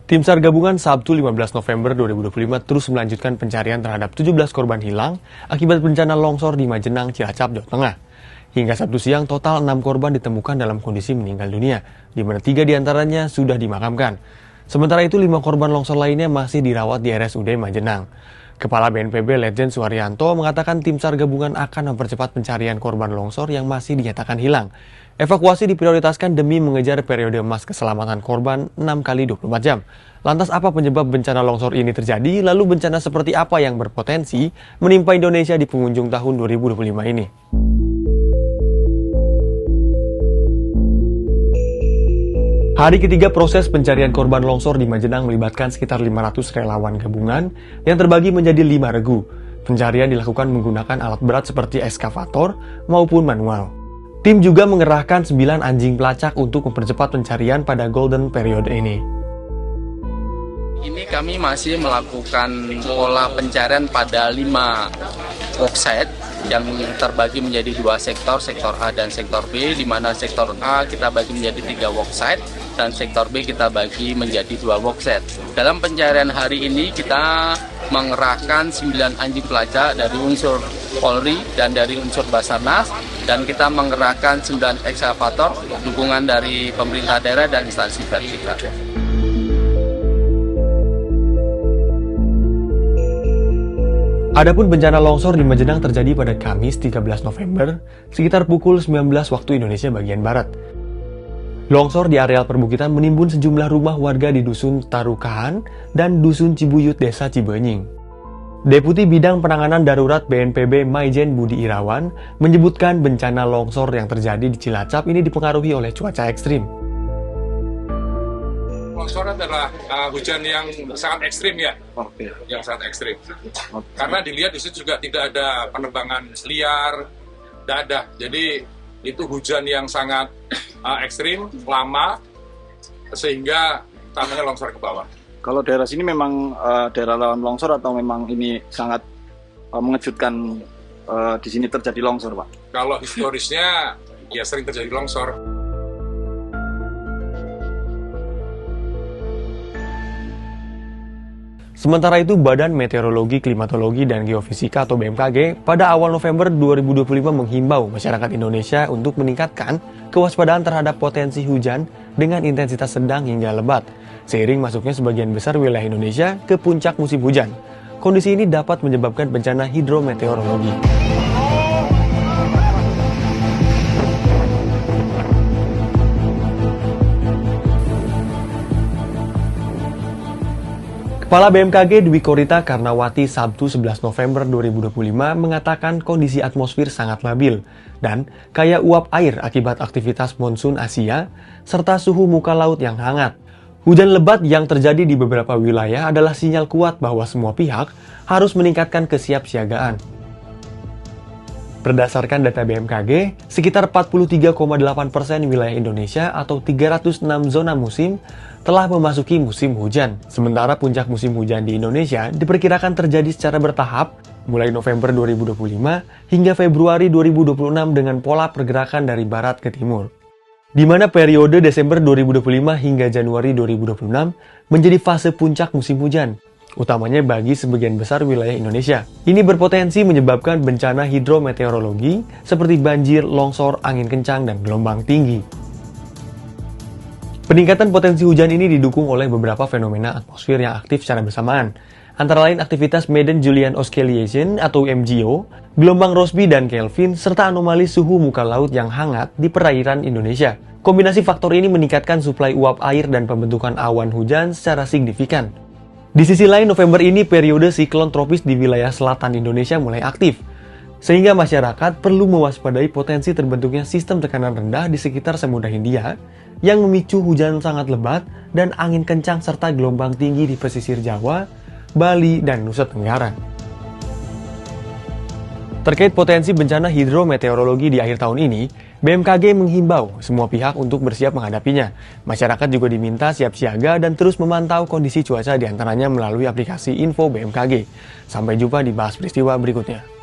Tim SAR gabungan Sabtu 15 November 2025 terus melanjutkan pencarian terhadap 17 korban hilang akibat bencana longsor di Majenang, Cilacap, Jawa Tengah. Hingga Sabtu siang, total 6 korban ditemukan dalam kondisi meninggal dunia, di mana 3 diantaranya sudah dimakamkan. Sementara itu, 5 korban longsor lainnya masih dirawat di RSUD Majenang. Kepala BNPB Letjen Suharyanto mengatakan tim SAR gabungan akan mempercepat pencarian korban longsor yang masih dinyatakan hilang. Evakuasi diprioritaskan demi mengejar periode emas keselamatan korban 6 kali 24 jam. Lantas apa penyebab bencana longsor ini terjadi? Lalu bencana seperti apa yang berpotensi menimpa Indonesia di penghujung tahun 2025 ini? Hari ketiga proses pencarian korban longsor di Majenang melibatkan sekitar 500 relawan gabungan yang terbagi menjadi 5 regu. Pencarian dilakukan menggunakan alat berat seperti ekskavator maupun manual. Tim juga mengerahkan 9 anjing pelacak untuk mempercepat pencarian pada golden period ini. Ini kami masih melakukan pola pencarian pada 5 worksite yang terbagi menjadi 2 sektor A dan sektor B, di mana sektor A kita bagi menjadi 3 worksite dan sektor B kita bagi menjadi 2 worksite. Dalam pencarian hari ini kita mengerahkan 9 anjing pelacak dari unsur Polri dan dari unsur Basarnas, dan kita mengerahkan 9 ekskavator dukungan dari pemerintah daerah dan instansi vertikal. Adapun bencana longsor di Majenang terjadi pada Kamis 13 November sekitar pukul 19 waktu Indonesia bagian Barat. Longsor di areal perbukitan menimbun sejumlah rumah warga di Dusun Tarukahan dan Dusun Cibuyut, Desa Cibenying. Deputi Bidang Penanganan Darurat BNPB Maijen Budi Irawan menyebutkan bencana longsor yang terjadi di Cilacap ini dipengaruhi oleh cuaca ekstrim. Longsor adalah hujan yang sangat ekstrim ya, yang sangat ekstrim. Karena dilihat di situ juga tidak ada penerbangan liar, tidak ada. Jadi itu hujan yang sangat ekstrim, lama, sehingga tanahnya longsor ke bawah. Kalau daerah sini memang daerah rawan longsor atau memang ini sangat mengejutkan di sini terjadi longsor, Pak? Kalau historisnya ya sering terjadi longsor. Sementara itu, Badan Meteorologi, Klimatologi, dan Geofisika atau BMKG pada awal November 2025 menghimbau masyarakat Indonesia untuk meningkatkan kewaspadaan terhadap potensi hujan dengan intensitas sedang hingga lebat, seiring masuknya sebagian besar wilayah Indonesia ke puncak musim hujan. Kondisi ini dapat menyebabkan bencana hidrometeorologi. Kepala BMKG Dwi Korita Karnawati Sabtu 11 November 2025 mengatakan kondisi atmosfer sangat labil dan kaya uap air akibat aktivitas monsun Asia serta suhu muka laut yang hangat. Hujan lebat yang terjadi di beberapa wilayah adalah sinyal kuat bahwa semua pihak harus meningkatkan kesiapsiagaan. Berdasarkan data BMKG, sekitar 43,8% wilayah Indonesia atau 306 zona musim telah memasuki musim hujan. Sementara puncak musim hujan di Indonesia diperkirakan terjadi secara bertahap mulai November 2025 hingga Februari 2026 dengan pola pergerakan dari barat ke timur. Di mana periode Desember 2025 hingga Januari 2026 menjadi fase puncak musim hujan, utamanya bagi sebagian besar wilayah Indonesia. Ini berpotensi menyebabkan bencana hidrometeorologi seperti banjir, longsor, angin kencang, dan gelombang tinggi. Peningkatan potensi hujan ini didukung oleh beberapa fenomena atmosfer yang aktif secara bersamaan, antara lain aktivitas Madden-Julian Oscillation atau MJO, gelombang Rossby dan Kelvin, serta anomali suhu muka laut yang hangat di perairan Indonesia. Kombinasi faktor ini meningkatkan suplai uap air dan pembentukan awan hujan secara signifikan. Di sisi lain, November ini periode siklon tropis di wilayah selatan Indonesia mulai aktif, sehingga masyarakat perlu mewaspadai potensi terbentuknya sistem tekanan rendah di sekitar Samudra Hindia yang memicu hujan sangat lebat dan angin kencang serta gelombang tinggi di pesisir Jawa, Bali, dan Nusa Tenggara. Terkait potensi bencana hidrometeorologi di akhir tahun ini, BMKG menghimbau semua pihak untuk bersiap menghadapinya. Masyarakat juga diminta siap siaga dan terus memantau kondisi cuaca diantaranya melalui aplikasi Info BMKG. Sampai jumpa di Bahas Peristiwa berikutnya.